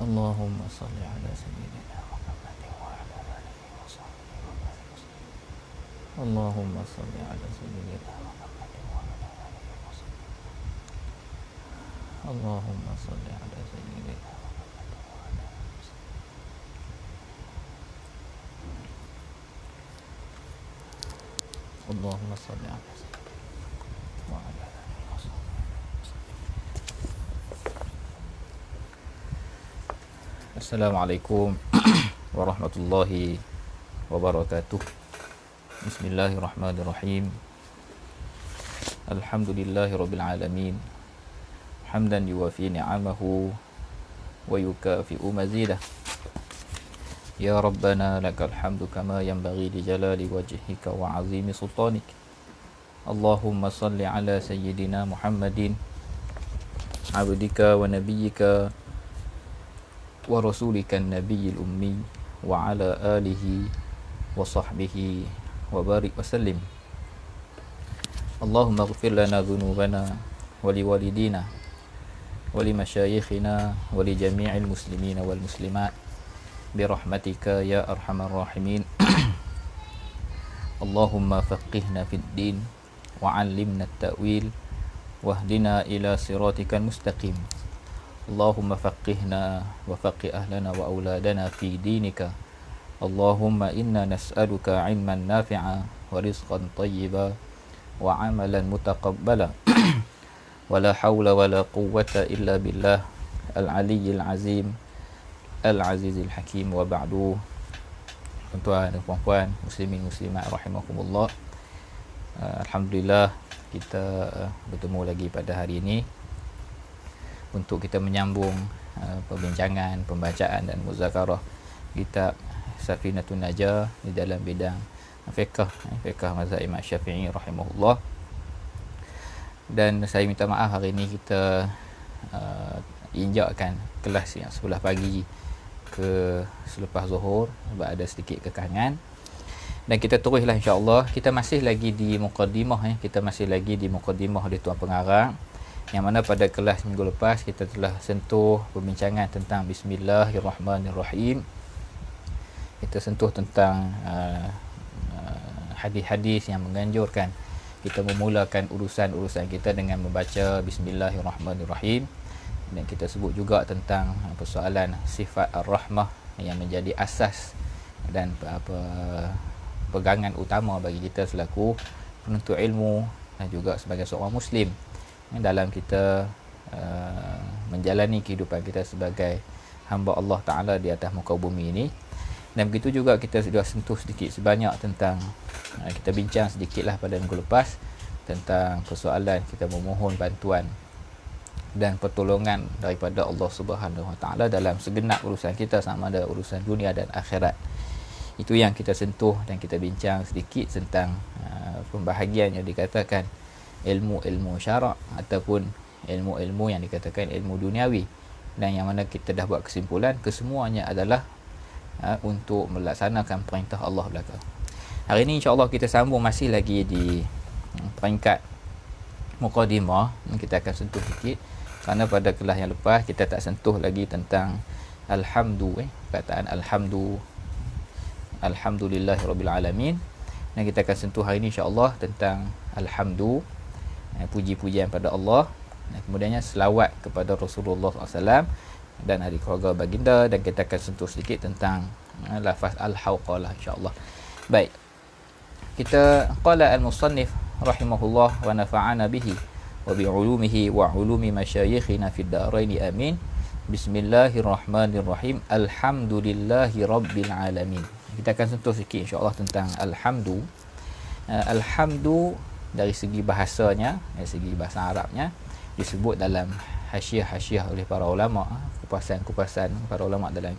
Allahumma salli ala sayyidina Muhammadin wa ala alihi wa sahbihi wa barik. Allahumma salli ala sayyidina Muhammadin wa ala alihi wa sahbihi. Allahumma salli ala sayyidina Muhammadin wa ala alihi wa sahbihi. Allahumma salli ala sayyidina wa ala alihi wa sahbihi. Assalamualaikum warahmatullahi wabarakatuh. Bismillahirrahmanirrahim. Alhamdulillahirabbil alamin. Hamdan yuwafi ni'amahu wa yukafi'u mazidah. Ya Rabbana lakal hamdu kama yanbaghi li jalali wajhika wa 'azimi sultanik. Allahumma salli ala sayyidina Muhammadin abdika wa nabiyyika wa rasulika an-nabiyil ummi wa ala alihi wa sahbihi wa barik wa sallim. Allahumma ighfir lana dhunubana wa li walidina wa li masyayikhina wa li jami'il muslimina wal muslimat bi rahmatika ya arhamar rahimin. Allahumma faqihna fid din wa 'allimna at-ta'wil wahdina ila siratikal mustaqim. Allahumma faqihna wa faqih ahlana wa auladana fi dinika. Allahumma inna nas'aluka 'ilman nafi'a wa rizqan thayyiba wa 'amalan mutaqabbala. Wa la hawla wa la quwwata illa billah al-'aliyyil 'azim al-'azizil hakim. Wa ba'du. Tuan-tuan dan puan-puan, muslimin muslimat rahimakumullah. Alhamdulillah kita bertemu lagi pada hari ini untuk kita menyambung perbincangan, pembacaan dan muzakarah kitab Safinatun Najah di dalam bidang fiqh mazhab Imam Syafi'i rahimahullah. Dan saya minta maaf hari ini kita injakkan kelas yang sebelah pagi ke selepas zuhur sebab ada sedikit kekangan. Dan kita teruslah insya-Allah. Kita masih lagi di muqaddimah kita masih lagi di muqaddimah oleh tuan pengarang, yang mana pada kelas minggu lepas kita telah sentuh perbincangan tentang Bismillahirrahmanirrahim. Kita sentuh tentang hadis-hadis yang menganjurkan kita memulakan urusan-urusan kita dengan membaca Bismillahirrahmanirrahim. Dan kita sebut juga tentang persoalan sifat ar-rahmah yang menjadi asas dan pegangan utama bagi kita selaku penuntut ilmu dan juga sebagai seorang muslim dalam kita menjalani kehidupan kita sebagai hamba Allah Ta'ala di atas muka bumi ini. Dan begitu juga kita sudah sentuh sedikit sebanyak tentang kita bincang sedikitlah pada minggu lepas tentang persoalan kita memohon bantuan dan pertolongan daripada Allah Subhanahu Wa Ta'ala dalam segenap urusan kita, sama ada urusan dunia dan akhirat. Itu yang kita sentuh dan kita bincang sedikit tentang pembahagian yang dikatakan ilmu-ilmu syarak ataupun ilmu-ilmu yang dikatakan ilmu duniawi, dan yang mana kita dah buat kesimpulan kesemuanya adalah untuk melaksanakan perintah Allah belaka. Hari ini insya-Allah kita sambung masih lagi di peringkat muqaddimah. Kita akan sentuh sikit kerana pada kelas yang lepas kita tak sentuh lagi tentang perkataan alhamdulillahirabbil alamin. Dan kita akan sentuh hari ini insya-Allah tentang puji-pujian pada Allah, dan kemudiannya selawat kepada Rasulullah SAW dan ahli keluarga baginda. Dan kita akan sentuh sedikit tentang lafaz al-hawqalah insya-Allah. Baik, kita qala al-musannif rahimahullah wa nafa'ana bihi wa bi'ulumihi wa ulumi masyayikhina fid daraini amin. Bismillahirrahmanirrahim. Alhamdulillahi rabbil alamin. Kita akan sentuh sikit insya-Allah tentang alhamdu. Alhamdu dari segi bahasanya, dari segi bahasa Arabnya, disebut dalam hasyiah-hasyiah oleh para ulama, kupasan-kupasan para ulama dalam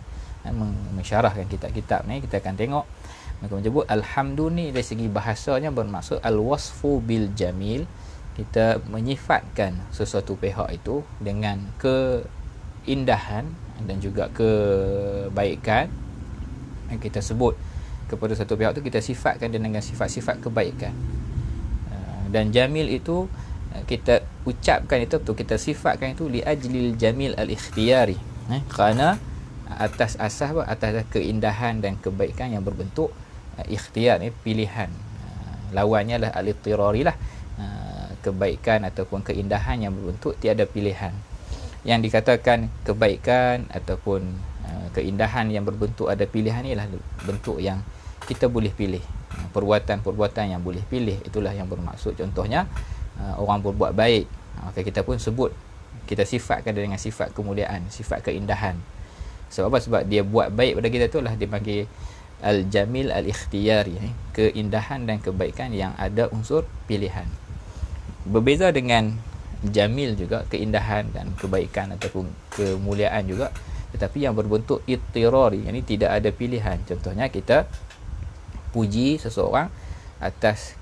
mensyarahkan kitab-kitab ni. Kita akan tengok mereka menyebut alhamdu ni dari segi bahasanya bermaksud al-wasfu bil jamil. Kita menyifatkan sesuatu pihak itu dengan keindahan dan juga kebaikan. Kita sebut kepada satu pihak itu, kita sifatkan dengan sifat-sifat kebaikan. Dan jamil itu kita ucapkan itu, kita sifatkan itu li ajlil jamil al-ikhtiyari, kerana atas asas apa? Atas keindahan dan kebaikan yang berbentuk ikhtiar ni, pilihan. Lawannya lah al-ittirari lah, kebaikan ataupun keindahan yang berbentuk tiada pilihan. Yang dikatakan kebaikan ataupun keindahan yang berbentuk ada pilihan ni lah bentuk yang kita boleh pilih. Perbuatan-perbuatan yang boleh pilih, itulah yang bermaksud. Contohnya orang berbuat baik, maka kita pun sebut, kita sifatkan dengan sifat kemuliaan, sifat keindahan. Sebab apa? Sebab dia buat baik pada kita, itulah dipanggil al-jamil al-ikhtiyari, keindahan dan kebaikan yang ada unsur pilihan. Berbeza dengan jamil juga, keindahan dan kebaikan ataupun kemuliaan juga, tetapi yang berbentuk ittirari, ini tidak ada pilihan. Contohnya kita puji seseorang atas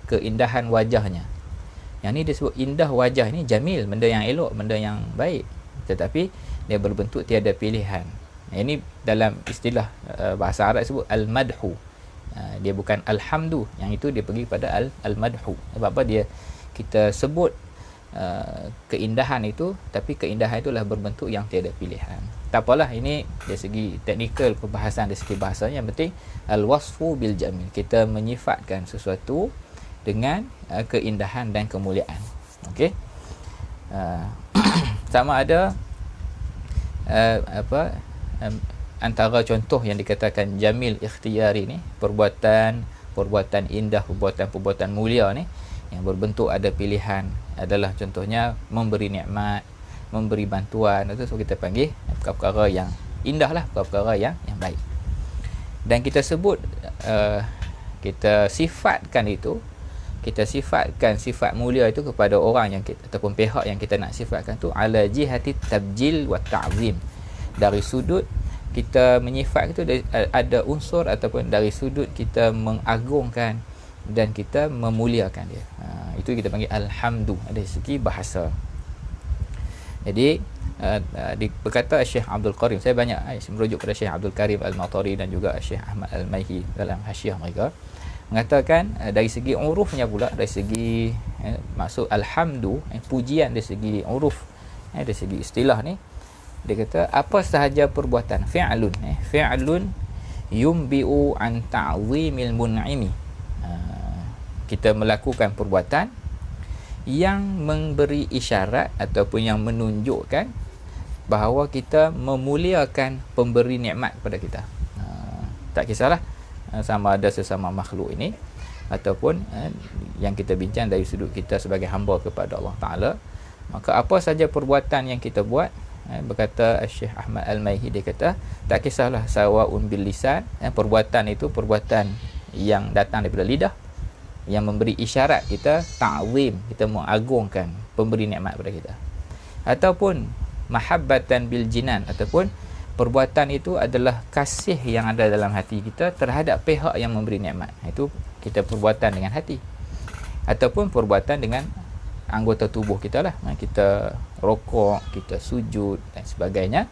keindahan wajahnya. Yang ni disebut indah wajah, ni jamil, benda yang elok, benda yang baik, tetapi dia berbentuk tiada pilihan. Ini dalam istilah bahasa Arab sebut al-madhu. Dia bukan alhamdu, yang itu dia pergi pada al-madhu. Sebab apa? Kita sebut keindahan itu, tapi keindahan itulah berbentuk yang tiada pilihan. Tak apalah, ini dari segi teknikal perbahasan, dari segi bahasanya, yang penting al-wasfu bil jamil, kita menyifatkan sesuatu dengan keindahan dan kemuliaan. Okey. Sama ada antara contoh yang dikatakan jamil ikhtiyari ni, perbuatan indah, perbuatan mulia ni yang berbentuk ada pilihan, adalah contohnya memberi nikmat, memberi bantuan. Itu so kita panggil perkara-perkara yang indah lah, perkara-perkara yang baik. Dan kita sebut, kita sifatkan itu, kita sifatkan sifat mulia itu kepada orang yang kita, ataupun pihak yang kita nak sifatkan tu, ala jihati tabjil wa ta'zim, dari sudut kita menyifat itu ada unsur ataupun dari sudut kita mengagungkan dan kita memuliakan dia. Itu kita panggil alhamdu dari segi bahasa. Jadi berkata Syekh Abdul Karim, saya banyak merujuk pada Syekh Abdul Karim Al-Matari dan juga Syekh Ahmad Al-Maihi dalam hasyiah mereka, mengatakan dari segi urufnya pula, dari segi maksud alhamdu, pujian dari segi uruf, dari segi istilah ni, dia kata apa sahaja perbuatan fi'lun yumbi'u an ta'zimil mun'imi, kita melakukan perbuatan yang memberi isyarat ataupun yang menunjukkan bahawa kita memuliakan pemberi nikmat kepada kita. Tak kisahlah sama ada sesama makhluk ini ataupun yang kita bincang dari sudut kita sebagai hamba kepada Allah Ta'ala, maka apa saja perbuatan yang kita buat, berkata Syekh Ahmad Al-Maihi, dia kata tak kisahlah sawa'un bil lisan, perbuatan itu perbuatan yang datang daripada lidah, yang memberi isyarat kita ta'zim, kita mengagungkan pemberi nikmat kepada kita, ataupun mahabbatan bil jinan, ataupun perbuatan itu adalah kasih yang ada dalam hati kita terhadap pihak yang memberi nikmat. Itu kita perbuatan dengan hati, ataupun perbuatan dengan anggota tubuh kita lah, kita rokok, kita sujud dan sebagainya.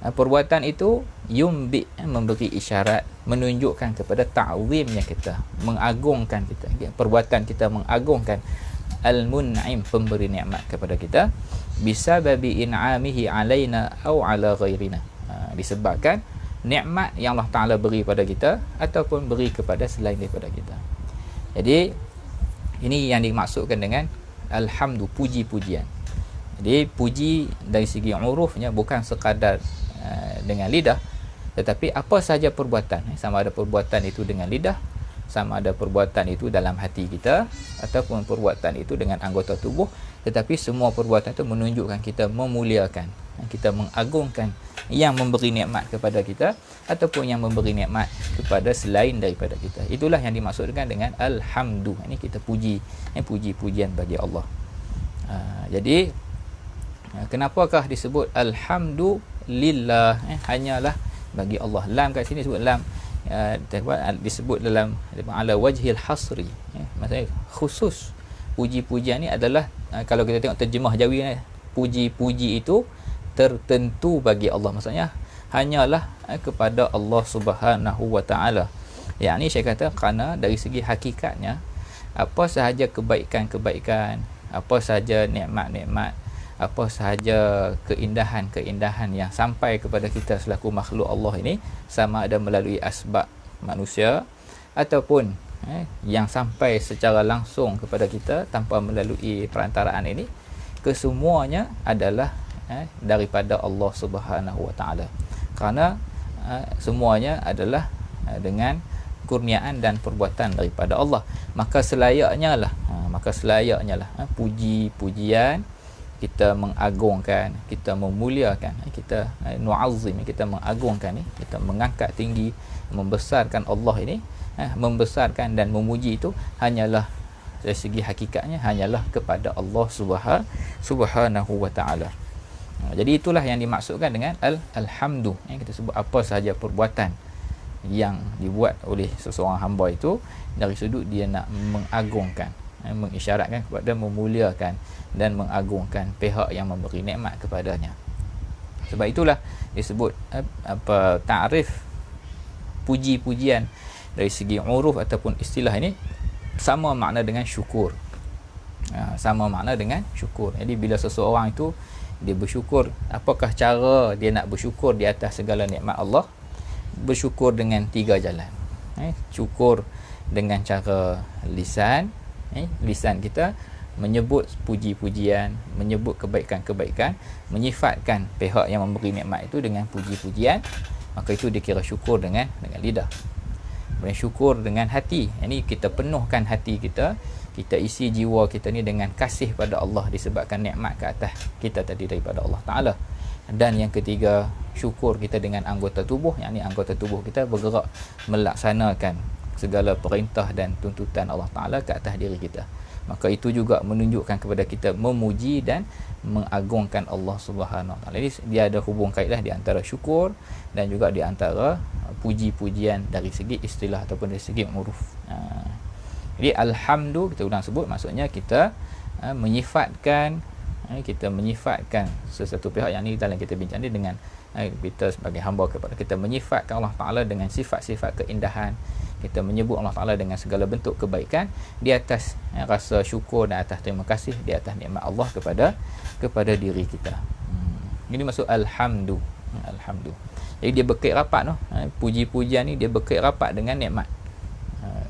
Perbuatan itu yumbi, memberi isyarat, menunjukkan kepada ta'zimnya kita, mengagungkan kita, perbuatan kita mengagungkan al-mun'im, pemberi nikmat kepada kita, bisababi in'amihi alaina au ala ghairina, disebabkan nikmat yang Allah Ta'ala beri pada kita ataupun beri kepada selain daripada kita. Jadi ini yang dimaksudkan dengan alhamdu, puji-pujian. Jadi puji dari segi urufnya bukan sekadar dengan lidah, tetapi apa sahaja perbuatan, sama ada perbuatan itu dengan lidah, sama ada perbuatan itu dalam hati kita, ataupun perbuatan itu dengan anggota tubuh, tetapi semua perbuatan itu menunjukkan kita memuliakan, kita mengagungkan yang memberi nikmat kepada kita ataupun yang memberi nikmat kepada selain daripada kita. Itulah yang dimaksudkan dengan alhamdu. Ini kita puji, puji-pujian bagi Allah. Jadi kenapakah disebut alhamdulillah, hanyalah bagi Allah. Lam kat sini sebut lam, disebut dalam ala wajhil hasri, maksudnya khusus. Puji-pujian ni adalah, kalau kita tengok terjemah Jawi, puji-puji itu tertentu bagi Allah, maksudnya hanyalah kepada Allah Subhanahu wa taala. Yang ni saya kata kerana dari segi hakikatnya, apa sahaja kebaikan-kebaikan, apa sahaja nikmat-nikmat, apa sahaja keindahan-keindahan yang sampai kepada kita selaku makhluk Allah ini, sama ada melalui asbab manusia ataupun yang sampai secara langsung kepada kita tanpa melalui perantaraan ini, kesemuanya adalah daripada Allah Subhanahu Wa Taala. Kerana semuanya adalah dengan kurniaan dan perbuatan daripada Allah, maka selayaknya lah puji-pujian kita mengagungkan, kita memuliakan, kita nu'azzim, kita mengagungkan, kita mengangkat tinggi, membesarkan Allah ini, membesarkan dan memuji itu hanyalah dari segi hakikatnya hanyalah kepada Allah Subhanahu Wa Taala. Jadi itulah yang dimaksudkan dengan alhamdu. Kita sebut apa sahaja perbuatan yang dibuat oleh seseorang hamba itu dari sudut dia nak mengagungkan, mengisyaratkan kepada memuliakan dan mengagungkan pihak yang memberi nikmat kepadanya. Sebab itulah disebut ta'rif puji-pujian dari segi uruf ataupun istilah ini sama makna dengan syukur. Sama makna dengan syukur. Jadi bila seseorang itu dia bersyukur, apakah cara dia nak bersyukur di atas segala nikmat Allah? Bersyukur dengan 3 jalan. Syukur dengan cara lisan, lisan kita menyebut puji-pujian, menyebut kebaikan-kebaikan, menyifatkan pihak yang memberi nikmat itu dengan puji-pujian, maka itu dikira syukur dengan lidah. Kemudian syukur dengan hati, ini kita penuhkan hati kita, kita isi jiwa kita ni dengan kasih pada Allah disebabkan nikmat ke atas kita tadi daripada Allah Ta'ala. Dan yang ketiga, syukur kita dengan anggota tubuh, yakni anggota tubuh kita bergerak melaksanakan segala perintah dan tuntutan Allah Ta'ala ke atas diri kita. Maka itu juga menunjukkan kepada kita memuji dan mengagungkan Allah Subhanahu Wa Ta'ala. Jadi dia ada hubung kaitlah di antara syukur dan juga di antara puji-pujian dari segi istilah ataupun dari segi uruf. Jadi alhamdu kita ulang sebut, maksudnya kita menyifatkan sesuatu pihak yang ni dalam kita bincang ni dengan kita sebagai hamba kepada kita menyifatkan Allah Ta'ala dengan sifat-sifat keindahan, kita menyebut Allah Ta'ala dengan segala bentuk kebaikan di atas rasa syukur dan atas terima kasih di atas nikmat Allah kepada diri kita. Ini maksud alhamdu. Jadi dia berkait rapat puji-pujian ni dia berkait rapat dengan nikmat,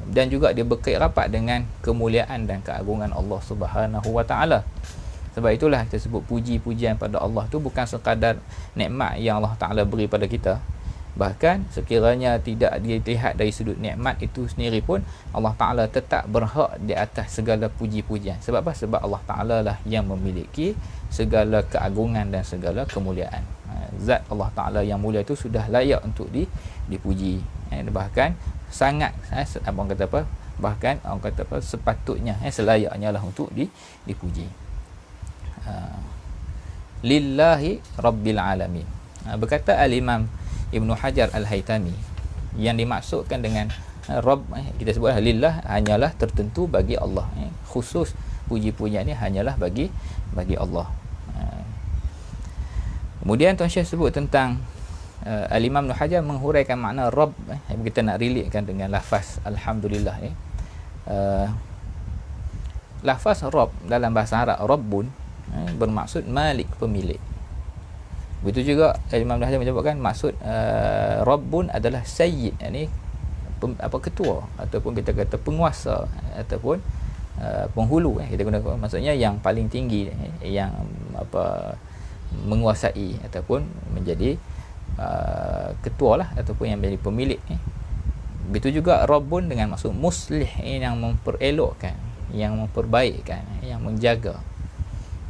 dan juga dia berkait rapat dengan kemuliaan dan keagungan Allah Subhanahu Wa Ta'ala. Sebab itulah kita sebut puji-pujian pada Allah tu bukan sekadar nikmat yang Allah Ta'ala beri pada kita. Bahkan sekiranya tidak dilihat dari sudut nikmat itu sendiri pun, Allah Ta'ala tetap berhak di atas segala puji-pujian. Sebab apa? Sebab Allah Ta'ala lah yang memiliki segala keagungan dan segala kemuliaan. Zat Allah Ta'ala yang mulia itu sudah layak untuk dipuji. Bahkan sangat bahkan orang kata apa, sepatutnya selayaknya lah untuk dipuji. Lillahi Rabbil Alamin. Berkata Al-Imam Ibn Hajar Al-Haytami, yang dimaksudkan dengan Rabb, kita sebut lillah, hanyalah tertentu bagi Allah. Khusus puji-pujian ni hanyalah bagi Allah. Kemudian Tuan Syekh sebut tentang Al-Imam Ibn Hajar menghuraikan makna Rabb. Kita nak relatekan dengan lafaz Alhamdulillah. Lafaz Rabb dalam bahasa Arab, Rabbun, bermaksud Malik, pemilik. Begitu juga Imam Ibn Hajar menyebutkan maksud Rabbun adalah Sayyid, ini ketua ataupun kita kata penguasa ataupun penghulu. Kita guna maksudnya yang paling tinggi, yang menguasai ataupun menjadi ketua lah, ataupun yang menjadi pemilik. Begitu juga Rabbun dengan maksud muslih, yang memperelokkan, yang memperbaikkan, yang menjaga.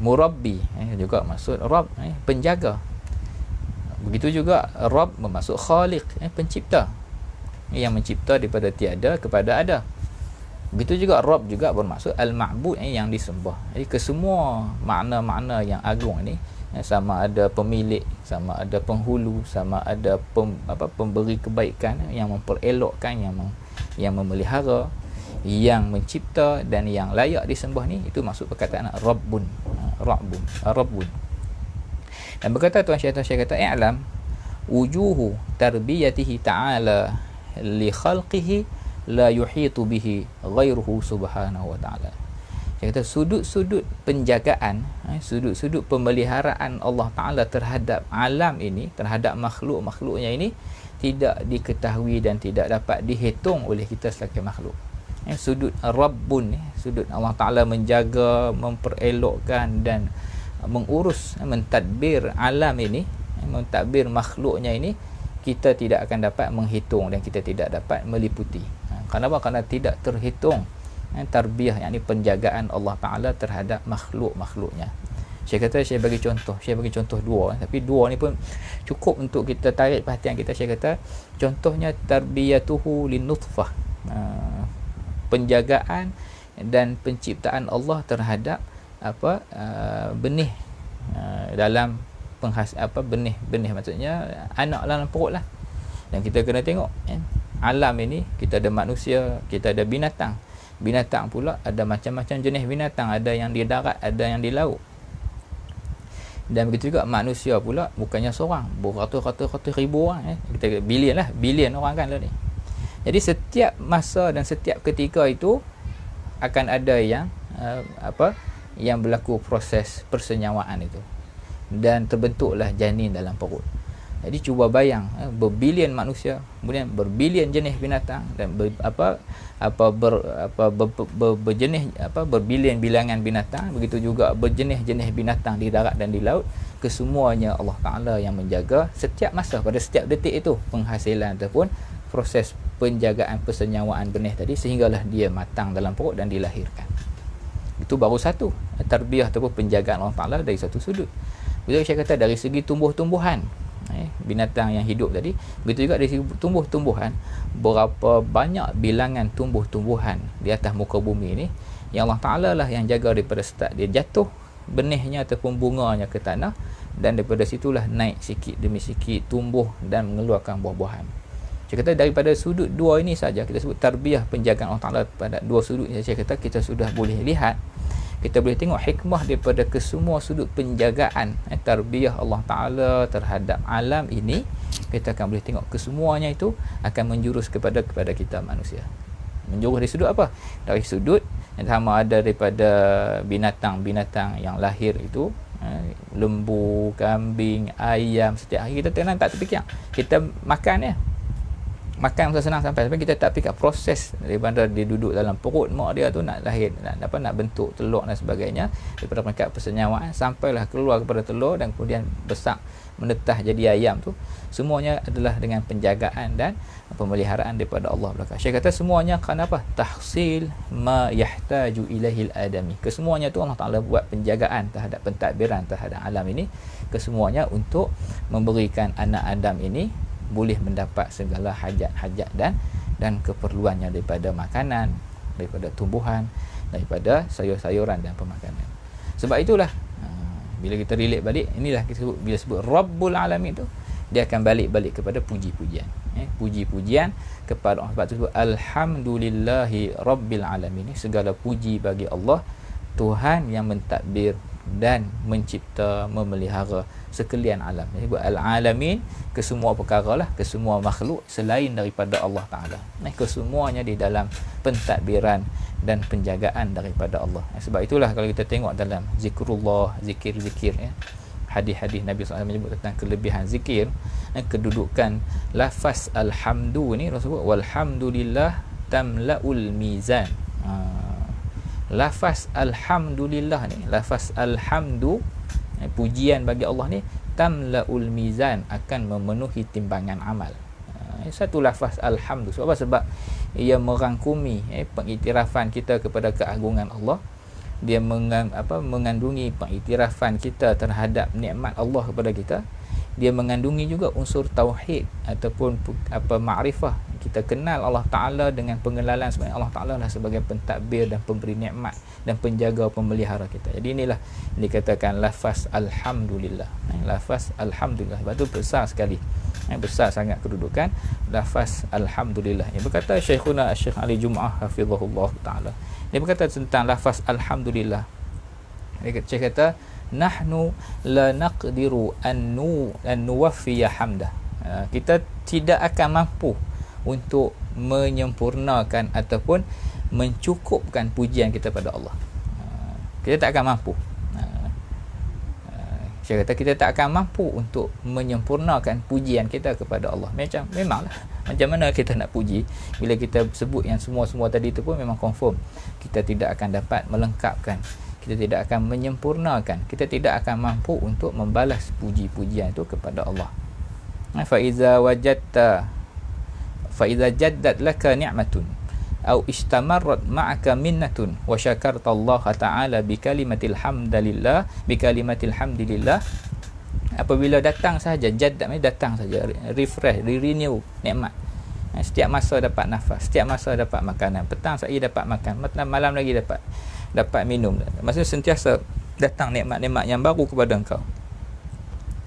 Murabbi juga maksud Rabb, penjaga. Begitu juga Rabb bermaksud Khaliq, pencipta, yang mencipta daripada tiada kepada ada. Begitu juga Rabb juga bermaksud Al-Ma'bud, yang disembah. Jadi kesemua makna-makna yang agung ini, sama ada pemilik, sama ada penghulu, sama ada pemberi kebaikan, yang memperelokkan, yang memelihara, yang mencipta dan yang layak disembah ni, itu maksud perkataan Rabbun. Dan berkata Tuan Syekh kata, i'lam wujuhu tarbiyatihi ta'ala li khalqihi la yuhitu bihi ghairuhu subhanahu wa ta'ala. Dia kata sudut-sudut penjagaan, sudut-sudut pemeliharaan Allah Ta'ala terhadap alam ini, terhadap makhluk-makhluknya ini tidak diketahui dan tidak dapat dihitung oleh kita sebagai makhluk. Sudut Rabbun, sudut Allah Ta'ala menjaga, memperelokkan dan mengurus, mentadbir alam ini, mentadbir makhluknya ini, kita tidak akan dapat menghitung dan kita tidak dapat meliputi. Kenapa? Kerana tidak terhitung tarbiyah, yakni penjagaan Allah Ta'ala terhadap makhluk-makhluknya. Saya bagi contoh dua, tapi dua ni pun cukup untuk kita tarik perhatian kita. Saya kata contohnya tarbiyatuhu linnutfah, penjagaan dan penciptaan Allah terhadap benih dalam benih maksudnya anak dalam perut lah. Dan kita kena tengok alam ini, kita ada manusia, kita ada binatang pula ada macam-macam jenis binatang, ada yang di darat, ada yang di laut. Dan begitu juga manusia pula bukannya seorang, beratus-ratus ribu orang, kita bilion orang kan ni. Jadi setiap masa dan setiap ketika itu akan ada yang yang berlaku proses persenyawaan itu, dan terbentuklah janin dalam perut. Jadi cuba bayang, berbilion manusia, kemudian berbilion jenis binatang dan berbilion bilangan binatang, begitu juga berjenis-jenis binatang di darat dan di laut. Kesemuanya Allah Ta'ala yang menjaga setiap masa, pada setiap detik itu, penghasilan ataupun proses penjagaan persenyawaan benih tadi, sehinggalah dia matang dalam perut dan dilahirkan. Itu baru satu tarbiyah ataupun penjagaan Allah Ta'ala dari satu sudut. Bila saya kata dari segi tumbuh-tumbuhan, binatang yang hidup tadi, begitu juga dari segi tumbuh-tumbuhan, berapa banyak bilangan tumbuh-tumbuhan di atas muka bumi ini yang Allah Ta'ala lah yang jaga daripada start dia jatuh benihnya ataupun bunganya ke tanah, dan daripada situlah naik sikit demi sikit, tumbuh dan mengeluarkan buah-buahan. Saya kata daripada sudut dua ini saja, kita sebut tarbiyah penjagaan Allah Ta'ala pada dua sudut, saya kata kita sudah boleh lihat, kita boleh tengok hikmah daripada kesemua sudut penjagaan tarbiyah Allah Ta'ala terhadap alam ini. Kita akan boleh tengok kesemuanya itu akan menjurus kepada kita manusia. Menjurus dari sudut apa? Dari sudut yang sama ada daripada binatang-binatang yang lahir itu, lembu, kambing, ayam, setiap hari kita tenang tak terfikir, kita makan makan senang sampai kita tak fikir proses daripada dia duduk dalam perut mak dia tu nak lahir, nak bentuk telur dan sebagainya, daripada peringkat persenyawaan sampailah keluar kepada telur dan kemudian besar menetah jadi ayam tu, semuanya adalah dengan penjagaan dan pemeliharaan daripada Allah belaka. Saya kata semuanya kerana apa? Tahsil ma yahtaju ilaihil adami. Kesemuanya tu Allah Ta'ala buat penjagaan terhadap pentadbiran terhadap alam ini, kesemuanya untuk memberikan anak Adam ini boleh mendapat segala hajat-hajat dan keperluannya daripada makanan, daripada tumbuhan, daripada sayur-sayuran dan pemakanan. Sebab itulah bila kita relate balik, inilah kita sebut, bila sebut Rabbul Alamin tu, dia akan balik kepada puji-pujian, puji-pujian kepada Allah. Sebab tu sebut Alhamdulillahi Rabbil Alamin, segala puji bagi Allah, Tuhan yang mentadbir dan mencipta, memelihara sekalian alam. Jadi buat al-alamin, kesemua perkara lah, kesemua makhluk selain daripada Allah Ta'ala. Kesemuanya di dalam pentadbiran dan penjagaan daripada Allah. Sebab itulah kalau kita tengok dalam zikrullah, zikir-zikir, hadis-hadis Nabi SAW menyebut tentang kelebihan zikir, kedudukan lafaz alhamdu ni, Rasulullah walhamdulillah tamla'ul mizan. Lafaz alhamdulillah ni, lafaz alhamdu, pujian bagi Allah ni, tamla'ul mizan, akan memenuhi timbangan amal. Satu lafaz alhamdu. Sebab apa? Sebab ia merangkumi pengiktirafan kita kepada keagungan Allah. Dia mengandungi pengiktirafan kita terhadap nikmat Allah kepada kita. Dia mengandungi juga unsur tauhid ataupun ma'rifah. Kita kenal Allah Ta'ala dengan pengenalan sebenarnya Allah Ta'ala lah sebagai pentadbir dan pemberi nikmat dan penjaga, pemelihara kita. Jadi inilah dikatakan lafaz alhamdulillah. Lafaz alhamdulillah, sebab tu besar sekali, besar sangat kedudukan lafaz alhamdulillah. Yang berkata Syekhuna Syekh Ali Jum'ah hafizahullah Ta'ala, dia berkata tentang lafaz alhamdulillah, dia kata nahnu la naqdiru an nuwaffiya hamdah. Kita tidak akan mampu untuk menyempurnakan ataupun mencukupkan pujian kita pada Allah. Kita tak akan mampu. Saya kata kita tak akan mampu untuk menyempurnakan pujian kita kepada Allah. Memanglah macam mana kita nak puji bila kita sebut yang semua-semua tadi tu pun memang confirm kita tidak akan dapat melengkapkan, kita tidak akan menyempurnakan, kita tidak akan mampu untuk membalas puji-pujian itu kepada Allah. Fa iza jaddat laka ni'matun au istamarrat ma'aka minnatun wa syakarta Allah Ta'ala bi kalimatil hamdalillah, apabila datang saja, jaddat ni datang saja, refresh, renew nikmat. Setiap masa dapat nafas, setiap masa dapat makanan, petang saya dapat makan, malam lagi dapat minum. Maksudnya sentiasa datang nikmat-nikmat yang baru kepada engkau.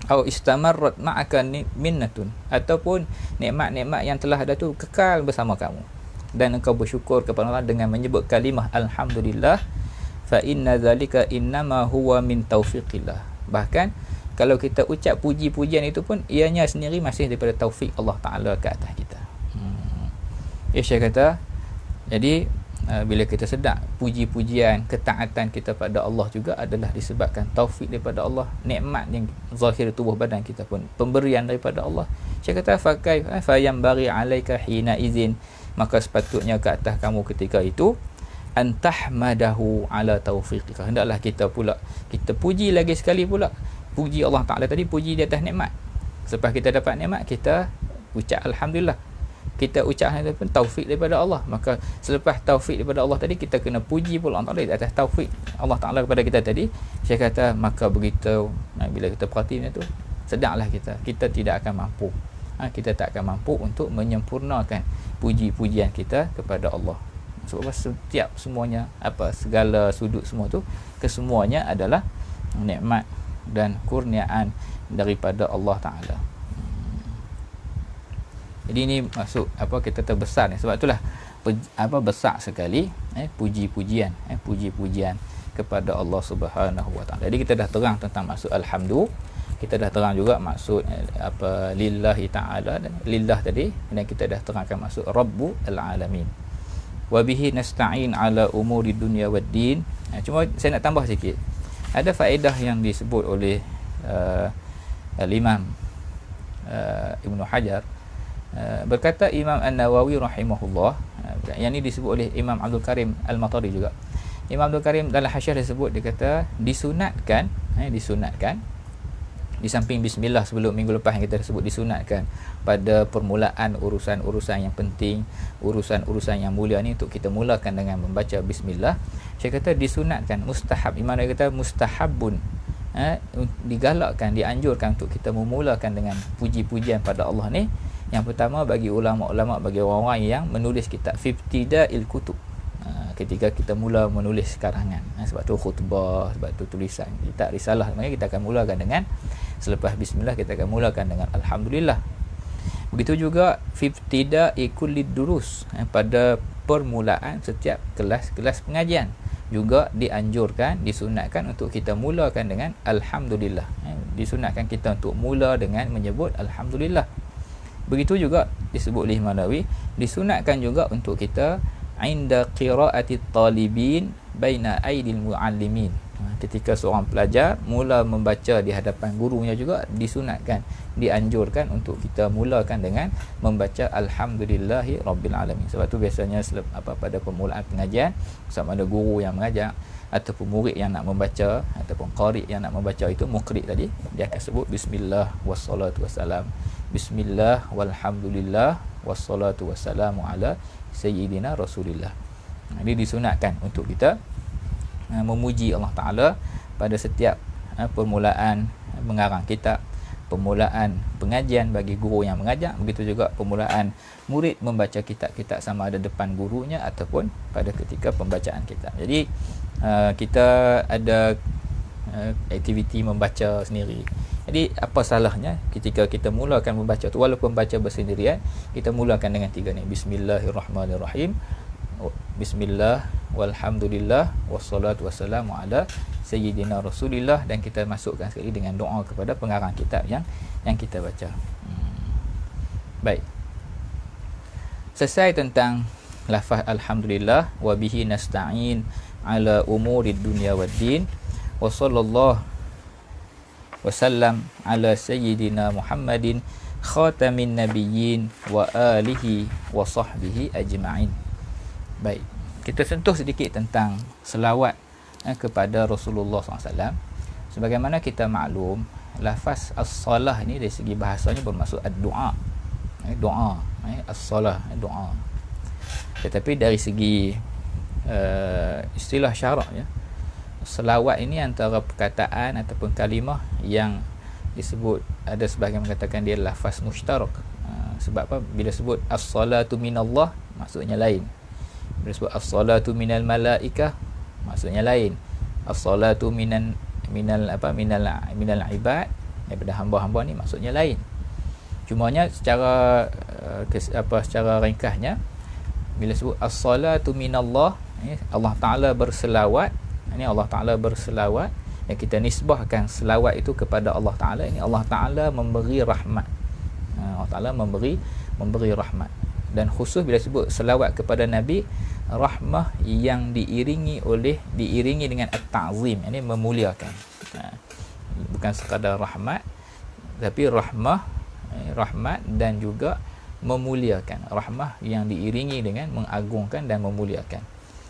Au istamarrat ma'aka minnatun, ataupun nikmat-nikmat yang telah ada tu kekal bersama kamu, dan engkau bersyukur kepada Allah dengan menyebut kalimah alhamdulillah, fa inna zalika innama huwa min taufiqillah. Bahkan kalau kita ucap puji-pujian itu pun ianya sendiri masih daripada taufik Allah Ta'ala ke atas kita. Saya kata, jadi bila kita sedar puji-pujian, ketaatan kita pada Allah juga adalah disebabkan taufik daripada Allah, nikmat yang zahir tubuh badan kita pun pemberian daripada Allah. Saya kata fa yanbaghi alaika hina izin, maka sepatutnya ke atas kamu ketika itu antahmadahu ala taufiqika, hendaklah kita puji lagi sekali pula. Puji Allah Ta'ala tadi, puji di atas nikmat. Selepas kita dapat nikmat, kita ucap alhamdulillah, kita ucap pun taufik daripada Allah. Maka selepas taufik daripada Allah tadi, kita kena puji pula Allah Ta'ala di atas taufik Allah Ta'ala kepada kita tadi. Saya kata maka begitu, bila kita perhatikan itu, sedarlah kita tidak akan mampu, kita tak akan mampu untuk menyempurnakan puji-pujian kita kepada Allah. Sebab setiap semuanya, segala sudut semua tu, kesemuanya adalah nikmat dan kurniaan daripada Allah Ta'ala. Jadi ini masuk kita terbesar ni. Sebab itulah besar sekali puji-pujian kepada Allah Subhanahu Wa Ta'ala. Jadi kita dah terang tentang maksud alhamdulillah, kita dah terang juga maksud lillahi ta'ala, dan lillah tadi, dan kita dah terangkan maksud rabbul alamin. Wa bihi nasta'in ala umuri dunya wad din. Cuma saya nak tambah sikit. Ada faedah yang disebut oleh Imam Ibn Hajar. Berkata Imam An-Nawawi rahimahullah, yang ini disebut oleh Imam Abdul Karim Al-Matari juga. Imam Abdul Karim dalam hasyiah disebut, dia kata disunatkan di samping bismillah sebelum minggu lepas yang kita sebut disunatkan pada permulaan urusan-urusan yang penting, urusan-urusan yang mulia ni, untuk kita mulakan dengan membaca bismillah. Saya kata disunatkan, mustahab. Imam dia kata mustahabun, digalakkan, dianjurkan untuk kita memulakan dengan puji-pujian pada Allah ni. Yang pertama, bagi ulama-ulama, bagi orang-orang yang menulis kitab Ibtida'il Kutub, ketika kita mula menulis karangan, sebab tu khutbah, sebab tu tulisan kitab risalah, makanya kita akan mulakan dengan, selepas bismillah kita akan mulakan dengan alhamdulillah. Begitu juga Ibtida'i Kullid Durus, pada permulaan setiap kelas-kelas pengajian juga dianjurkan, disunatkan untuk kita mulakan dengan alhamdulillah. Disunatkan kita untuk mula dengan menyebut alhamdulillah. Begitu juga disebut oleh Imam Nawawi, disunatkan juga untuk kita inda qiraati talibin baina aidil muallimin, ketika seorang pelajar mula membaca di hadapan gurunya juga disunatkan, dianjurkan untuk kita mulakan dengan membaca alhamdulillahi rabbil alamin. Sebab tu biasanya pada permulaan pengajian, sama ada guru yang mengajar ataupun murid yang nak membaca, ataupun qari yang nak membaca, itu muqri tadi, dia akan sebut bismillah wassalatu wassalam, bismillah walhamdulillah wassalatu wassalamu ala sayyidina rasulillah. Ini disunatkan untuk kita memuji Allah Ta'ala pada setiap permulaan mengarang kitab, permulaan pengajian bagi guru yang mengajar, begitu juga permulaan murid membaca kitab-kitab, sama ada depan gurunya ataupun pada ketika pembacaan kitab. Jadi kita ada aktiviti membaca sendiri. Jadi apa salahnya ketika kita mulakan membaca tu, walaupun baca bersendirian, kita mulakan dengan tiga ni, bismillahirrahmanirrahim, bismillah walhamdulillah wassalatu wassalamu ala sayyidina rasulillah, dan kita masukkan sekali dengan doa kepada pengarang kitab yang kita baca. Baik, selesai tentang lafaz alhamdulillah, wa bihi nasta'in ala umurid dunya waddin. Wa sallallahu wasallam ala sayyidina Muhammadin khatamin nabiyyin wa alihi wa sahbihi ajma'in. Baik, kita sentuh sedikit tentang selawat kepada Rasulullah SAW. Sebagaimana kita maklum, lafaz as-salah ni dari segi bahasanya bermaksud ad-du'a, doa, as-salah, doa. Tetapi dari segi istilah syarak, ya, selawat ini antara perkataan ataupun kalimah yang disebut, ada sebahagian mengatakan dia lafaz mushtarak. Sebab apa? Bila sebut as-salatu minallah, maksudnya lain. Bila sebut as-salatu minal malaikah, maksudnya lain. As-salatu minal ibad, daripada hamba-hamba ni, maksudnya lain. Cumanya secara secara ringkasnya, bila sebut as-salatu minallah, Allah Ta'ala berselawat, ini Allah Ta'ala berselawat, yang kita nisbahkan selawat itu kepada Allah Ta'ala. Ini Allah Ta'ala memberi rahmat, Allah Ta'ala memberi rahmat. Dan khusus bila sebut selawat kepada Nabi, rahmah yang diiringi dengan at-ta'zim, ini memuliakan. Bukan sekadar rahmat, tapi rahmat dan juga memuliakan. Rahmah yang diiringi dengan mengagungkan dan memuliakan.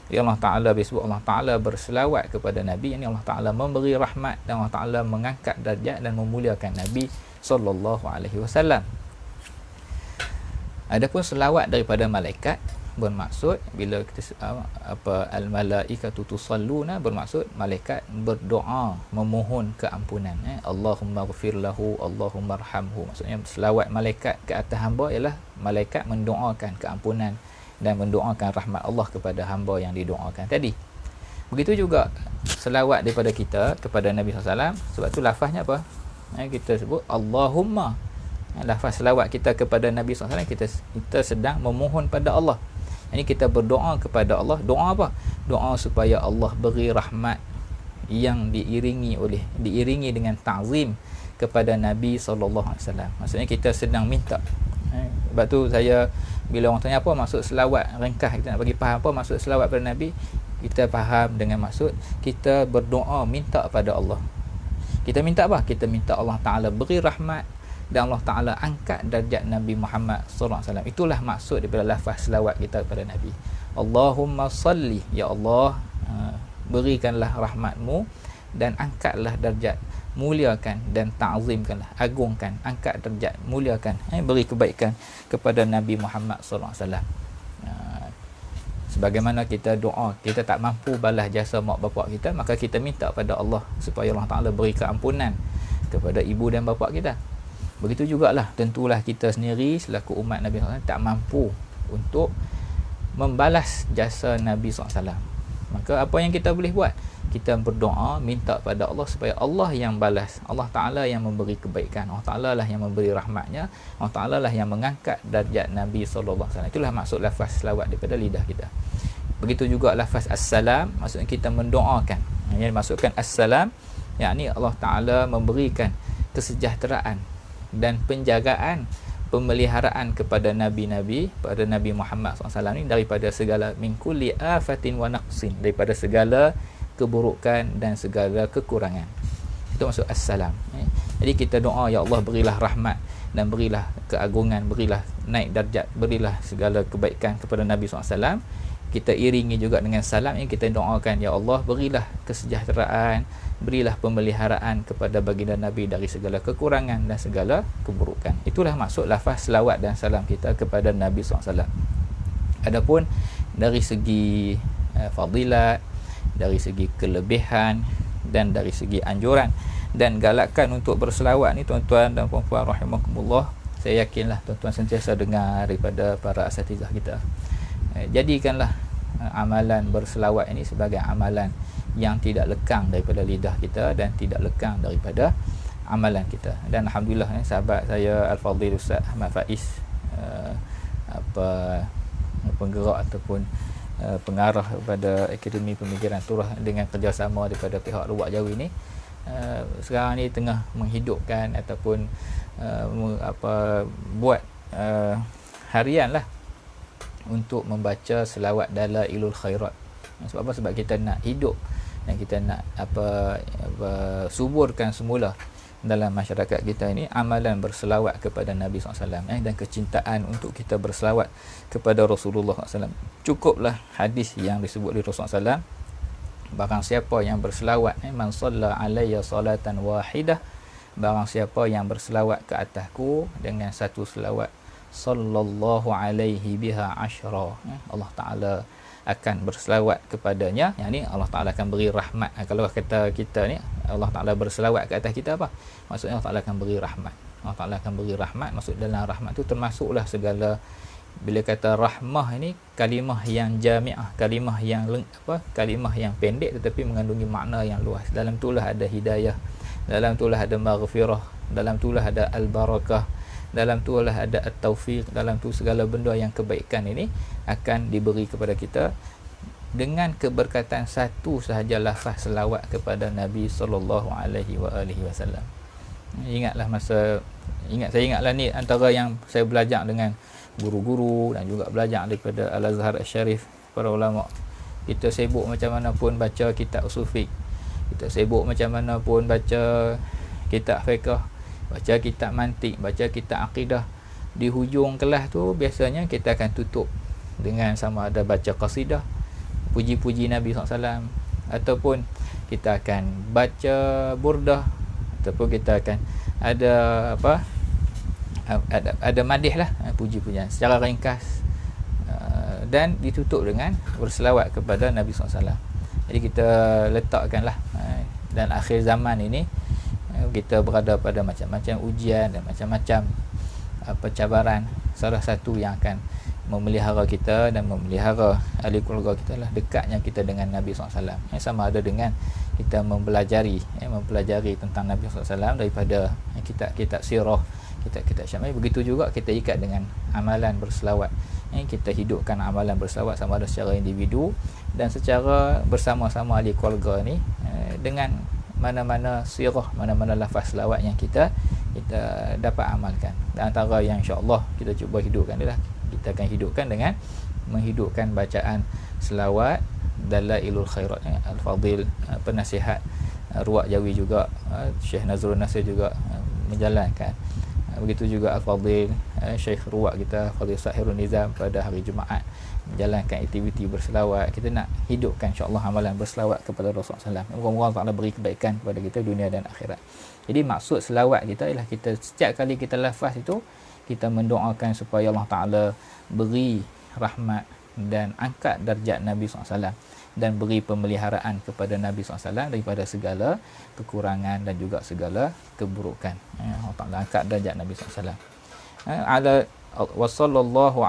Jadi Allah Ta'ala, disebut Allah Ta'ala berselawat kepada Nabi, ini Allah Ta'ala memberi rahmat dan Allah Ta'ala mengangkat darjat dan memuliakan Nabi SAW. Adapun selawat daripada malaikat bermaksud, bila kita al-malaikatu tusalluna, bermaksud malaikat berdoa memohon keampunan. Allahumma ghfir lahu, Allahumma arhamhu. Maksudnya selawat malaikat ke atas hamba ialah malaikat mendoakan keampunan dan mendoakan rahmat Allah kepada hamba yang didoakan tadi. Begitu juga selawat daripada kita kepada Nabi SAW. Sebab tu lafaznya apa? Kita sebut Allahumma. Lafaz selawat kita kepada Nabi SAW, kita sedang memohon pada Allah. Ini kita berdoa kepada Allah. Doa apa? Doa supaya Allah beri rahmat yang diiringi dengan ta'zim kepada Nabi SAW. Maksudnya kita sedang minta. Sebab tu saya, bila orang tanya apa maksud selawat, ringkas kita nak bagi faham apa maksud selawat pada Nabi, kita faham dengan maksud kita berdoa minta pada Allah. Kita minta apa? Kita minta Allah Ta'ala beri rahmat dan Allah Ta'ala angkat darjat Nabi Muhammad SAW. Itulah maksud daripada lafaz selawat kita kepada Nabi. Allahumma salli, ya Allah, berikanlah rahmatmu dan angkatlah darjat, muliakan dan ta'zimkanlah, agungkan, angkat darjat, muliakan, beri kebaikan kepada Nabi Muhammad SAW. Sebagaimana kita doa, kita tak mampu balas jasa mak bapak kita, maka kita minta pada Allah supaya Allah Ta'ala beri keampunan kepada ibu dan bapa kita. Begitu jugalah, tentulah kita sendiri selaku umat Nabi SAW tak mampu untuk membalas jasa Nabi SAW. Maka apa yang kita boleh buat? Kita berdoa, minta pada Allah supaya Allah yang balas. Allah Ta'ala yang memberi kebaikan. Allah Ta'ala lah yang memberi rahmatnya. Allah Ta'ala lah yang mengangkat darjat Nabi SAW. Itulah maksud lafaz selawat daripada lidah kita. Begitu juga lafaz assalam, maksudnya kita mendoakan. Yang dimaksudkan assalam, yakni Allah Ta'ala memberikan kesejahteraan dan penjagaan, pemeliharaan kepada Nabi-Nabi, pada Nabi Muhammad SAW ni, daripada segala min kulli afatin wa naqsin, daripada segala keburukan dan segala kekurangan. Itu maksud assalam. Jadi kita doa, ya Allah berilah rahmat dan berilah keagungan, berilah naik darjat, berilah segala kebaikan kepada Nabi SAW. Kita iringi juga dengan salam yang kita doakan, ya Allah berilah kesejahteraan, berilah pemeliharaan kepada baginda Nabi dari segala kekurangan dan segala keburukan. Itulah maksud lafaz selawat dan salam kita kepada Nabi SAW. Adapun dari segi fadilat, dari segi kelebihan dan dari segi anjuran dan galakan untuk berselawat ni, tuan-tuan dan puan-puan rahimakumullah, saya yakinlah tuan-tuan sentiasa dengar daripada para asatizah kita. Jadikanlah amalan berselawat ini sebagai amalan yang tidak lekang daripada lidah kita dan tidak lekang daripada amalan kita. Dan alhamdulillah, sahabat saya Al-Fadhil Ustaz Ahmad Faiz, penggerak ataupun pengarah kepada Akademi Pemikiran Turah dengan kerjasama daripada pihak Luwak Jawi ni, sekarang ni tengah menghidupkan ataupun buat harian lah untuk membaca selawat Dalailul Khairat. Sebab apa? Sebab kita nak hidup dan kita nak suburkan semula dalam masyarakat kita ini amalan berselawat kepada Nabi SAW, dan kecintaan untuk kita berselawat kepada Rasulullah SAW. Cukuplah hadis yang disebut oleh Rasulullah SAW, barang siapa yang berselawat, man shalla alayya salatan wahidah, barang siapa yang berselawat ke atasku dengan satu selawat, sallallahu alaihi biha asyra, Allah Ta'ala akan berselawat kepadanya. Yang ni Allah Ta'ala akan beri rahmat. Kalau kata kita ni Allah Ta'ala berselawat ke atas kita, apa maksudnya? Allah Ta'ala akan beri rahmat. Allah Ta'ala akan beri rahmat. Maksud dalam rahmat tu termasuklah segala, bila kata rahmah ini kalimah yang jami'ah, kalimah yang pendek tetapi mengandungi makna yang luas. Dalam itulah ada hidayah, dalam itulah ada maghfirah, dalam itulah ada al-barakah, dalam tu lah ada at-taufiq, dalam tu segala benda yang kebaikan ini akan diberi kepada kita dengan keberkatan satu sahaja lafaz selawat kepada Nabi sallallahu alaihi wasallam. Saya ingatlah ni antara yang saya belajar dengan guru-guru dan juga belajar daripada Al-Azhar Al-Syarif, para ulama. Kita sibuk macam mana pun baca kitab usul fiqh, kita sibuk macam mana pun baca kitab fiqh, baca kitab mantik, baca kitab akidah, di hujung kelas tu biasanya kita akan tutup dengan sama ada baca qasidah, puji-puji Nabi SAW, ataupun kita akan baca burdah, ataupun kita akan ada madih lah, puji-pujian secara ringkas, dan ditutup dengan berselawat kepada Nabi SAW. Jadi kita letakkanlah, dan akhir zaman ini kita berada pada macam-macam ujian dan macam-macam cabaran. Salah satu yang akan memelihara kita dan memelihara ahli keluarga kita lah dekatnya kita dengan Nabi SAW. Sama ada dengan kita mempelajari tentang Nabi SAW daripada kitab-kitab sirah, kitab-kitab syamil. Begitu juga kita ikat dengan amalan berselawat. Kita hidupkan amalan berselawat sama ada secara individu dan secara bersama-sama ahli keluarga ni, dengan mana-mana sirah, mana-mana lafaz selawat yang kita dapat amalkan. Dan antara yang insya-Allah kita cuba hidupkan adalah kita akan hidupkan dengan menghidupkan bacaan selawat Dalailul Khairat, Al-Fadil penasihat Ruwaq Jawi juga, Syekh Nazrul Nasir juga menjalankan. Begitu juga Al-Fadil Syekh Ruwaq kita, Fadil Sahirun Nizam, pada hari Jumaat menjalankan aktiviti berselawat. Kita nak hidupkan insya-Allah amalan berselawat kepada Rasulullah SAW. Moga-moga Allah beri kebaikan kepada kita dunia dan akhirat. Jadi maksud selawat kita ialah kita setiap kali kita lafaz itu, kita mendoakan supaya Allah Ta'ala beri rahmat dan angkat darjat Nabi SAW dan beri pemeliharaan kepada Nabi SAW daripada segala kekurangan dan juga segala keburukan. Allah Ta'ala angkat darjat Nabi SAW. Wassallallahu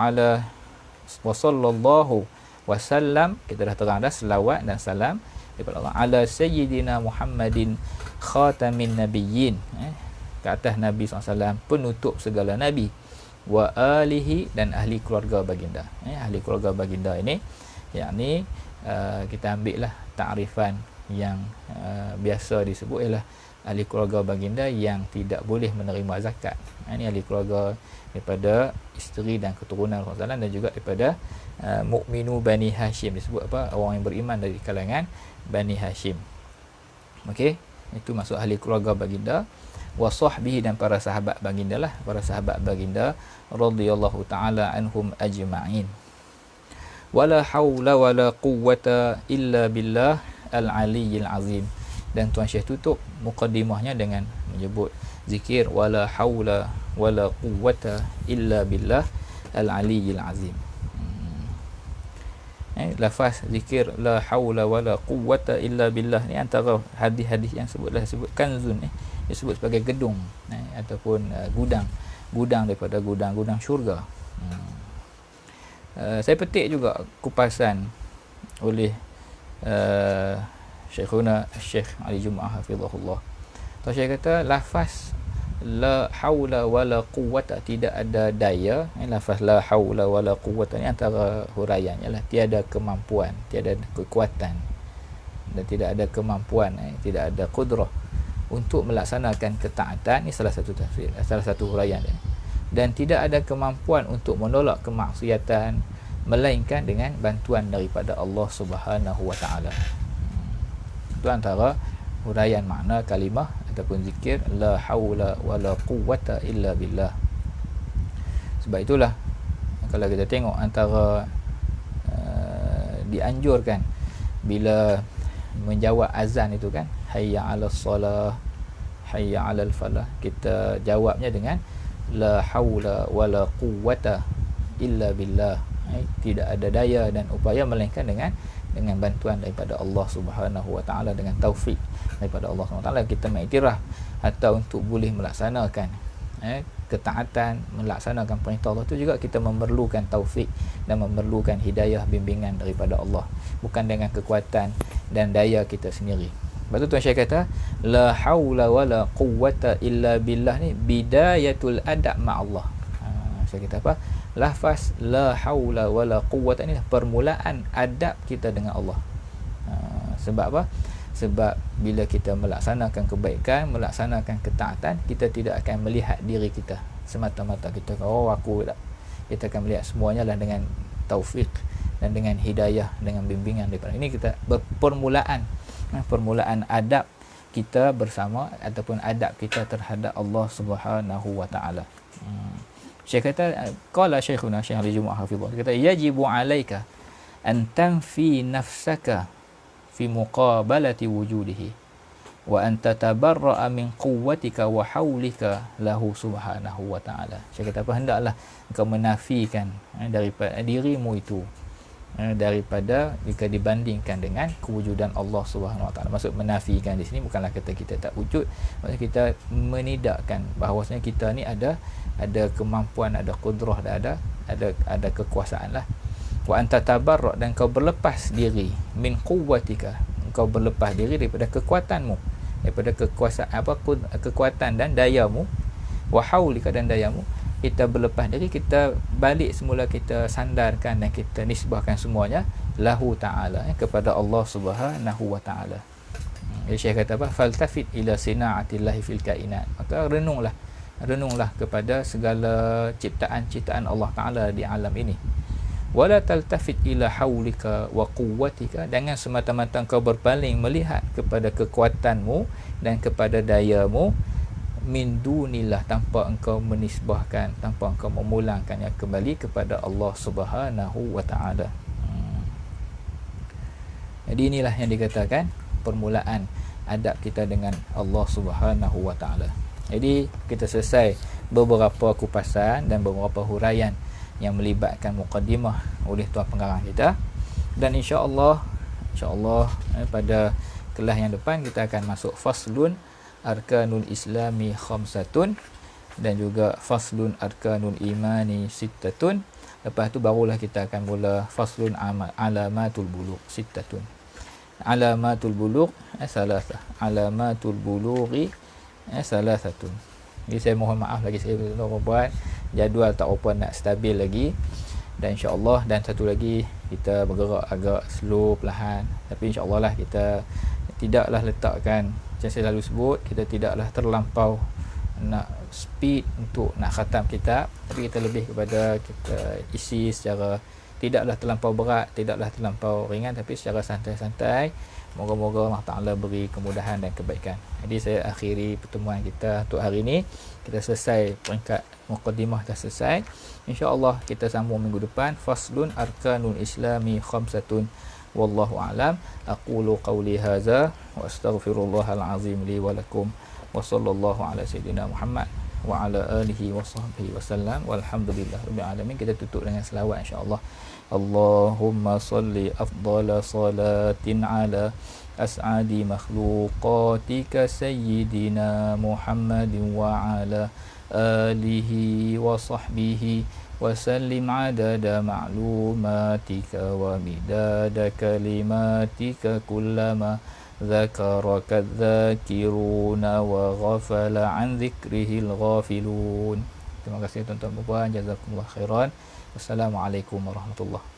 wasallam, kita dah terang dah selawat dan salam daripada Allah ala sayyidina Muhammadin khatamin nabiyyin, ke atas Nabi SAW penutup segala nabi, wa alihi, dan ahli keluarga baginda. Ahli keluarga baginda ini yakni kita ambil lah ta'rifan yang biasa disebut ialah ahli keluarga baginda yang tidak boleh menerima zakat. Ini ahli keluarga daripada isteri dan keturunan Rasulullah dan juga daripada mukminu Bani Hashim, disebut orang yang beriman dari kalangan Bani Hashim. Okey, itu maksud ahli keluarga baginda. Wa sahbihi, dan para sahabat baginda lah, para sahabat baginda radhiyallahu taala anhum ajma'in. Wala haula wala quwwata illa billah al-aliyyil azim. Dan Tuan Syekh tutup mukadimahnya dengan menyebut zikir wala haula wala quwwata illa billah al-aliyyil azim. Lafaz zikir la haula wala quwwata illa billah ni antara hadis-hadis yang sebut kanzun, disebut sebagai gedung, ataupun gudang daripada gudang syurga. Saya petik juga kupasan oleh Syekhuna Syekh Ali Jumaah hafizahullah. Syekh kata lafaz la haula wala quwwata, tidak ada daya. Lafaz la haula wala quwwata ni antara huraiannya lah tiada kemampuan, tiada kekuatan dan tidak ada kemampuan, tidak ada qudrah untuk melaksanakan ketaatan. Ini salah satu tafsir, salah satu huraian dia. Dan tidak ada kemampuan untuk menolak kemaksiatan melainkan dengan bantuan daripada Allah Subhanahu wa taala. Itu antara huraian makna kalimah ataupun zikir la haula wala quwwata illa billah. Sebab itulah kalau kita tengok antara dianjurkan bila menjawab azan itu kan, hayya 'alas salah, hayya 'alal falah, kita jawabnya dengan la haula wala quwwata illa billah. Tidak ada daya dan upaya melainkan dengan bantuan daripada Allah Subhanahu wa taala, dengan taufik daripada Allah Subhanahu wa taala kita mengiktiraf atau untuk boleh melaksanakan ketaatan, melaksanakan perintah Allah, itu juga kita memerlukan taufik dan memerlukan hidayah, bimbingan daripada Allah, bukan dengan kekuatan dan daya kita sendiri. Lepas tu Tuan Syekh kata la haula wala quwwata illa billah ni bidayatul adab ma'allah. Saya kata apa? Lafaz la haula wala quwwata ni permulaan adab kita dengan Allah. Sebab apa? Sebab bila kita melaksanakan kebaikan, melaksanakan ketaatan, kita tidak akan melihat diri kita semata-mata kita aku tak. Kita akan melihat semuanya lah dengan taufik dan dengan hidayah, dengan bimbingan daripada ini. Kita permulaan adab kita bersama ataupun adab kita terhadap Allah Subhanahu wa taala. Syekh kata qala syekhuna Syekh Ali Jumaah hafizah, kata yajibu alaika an tanfi nafsaka fi muqabalati wujudihi wa an tatabarra'a min quwwatika wa haulika lahu subhanahu wa ta'ala. Syekh kata apa, hendaklah engkau menafikan daripada dirimu itu daripada jika dibandingkan dengan kewujudan Allah Subhanahu wa taala. Maksud menafikan di sini bukanlah kata kita tak wujud, maksud kita menidakkan bahawasanya kita ni ada kemampuan, ada kudrah, ada kekuasaan lah. Wa anta tabarra, dan kau berlepas diri min quwwatika, engkau berlepas diri daripada kekuatanmu, daripada kekuatan dan dayamu, wa haulika, dan dayamu. Kita berlepas diri, kita balik semula, kita sandarkan dan kita nisbahkan semuanya lahu ta'ala, kepada Allah Subhanahu wa ta'ala. Syekh kata apa? Faltafit ila sina'atillahi fil kainat. Maka renunglah kepada segala ciptaan-ciptaan Allah Ta'ala di alam ini. Wala taltafit ila haulika wa quwwatika, dengan semata-mata kau berpaling melihat kepada kekuatanmu dan kepada dayamu, min dunillah, tanpa engkau menisbahkan, tanpa engkau memulangkannya kembali kepada Allah Subhanahu wa taala. Jadi inilah yang dikatakan permulaan adab kita dengan Allah Subhanahu wa taala. Jadi kita selesai beberapa kupasan dan beberapa huraian yang melibatkan mukadimah oleh tuan pengarang kita, dan insya-Allah pada kelas yang depan kita akan masuk faslun arkanul islami khamsatun dan juga faslun arkanul imani sittatun. Lepas tu barulah kita akan mula faslun alamatul bulugh sittatun. Alamatul bulugh salasah, alamatul bulughi salasatun. Jadi saya mohon maaf lagi, saya belum buat jadual tak apa nak stabil lagi, dan insya-Allah, dan satu lagi kita bergerak agak slow, perlahan, tapi insya-Allah lah kita tidaklah letakkan, macam saya selalu sebut, kita tidaklah terlampau nak speed untuk nak khatam kitab, tapi kita lebih kepada kita isi secara tidaklah terlampau berat, tidaklah terlampau ringan, tapi secara santai-santai. Moga-moga Allah Ta'ala beri kemudahan dan kebaikan. Jadi saya akhiri pertemuan kita untuk hari ini. Kita selesai peringkat muqaddimah, dah selesai. InsyaAllah kita sambung minggu depan faslun arkanul islami khamsatun. Wallahu a'lam. Aqulu qawli hadza wa astaghfirullahal azim li wa lakum, wa sallallahu ala sayyidina Muhammad wa ala alihi wa sahbihi wa sallam, walhamdulillah rabbil alamin. Kita tutup dengan selawat insya-Allah. Allahumma salli afdala salatin ala as'adi makhluqatika sayyidina Muhammadin wa ala alihi wa sahbihi wa sallim adada ma'lumatika wa midada kalimatika kullama dzakaraka dzakiruna wa ghafala an dzikrihil ghafilun. Terima kasih tuan-tuan dan puan, jazakumullah khairan. Wassalamualaikum warahmatullahi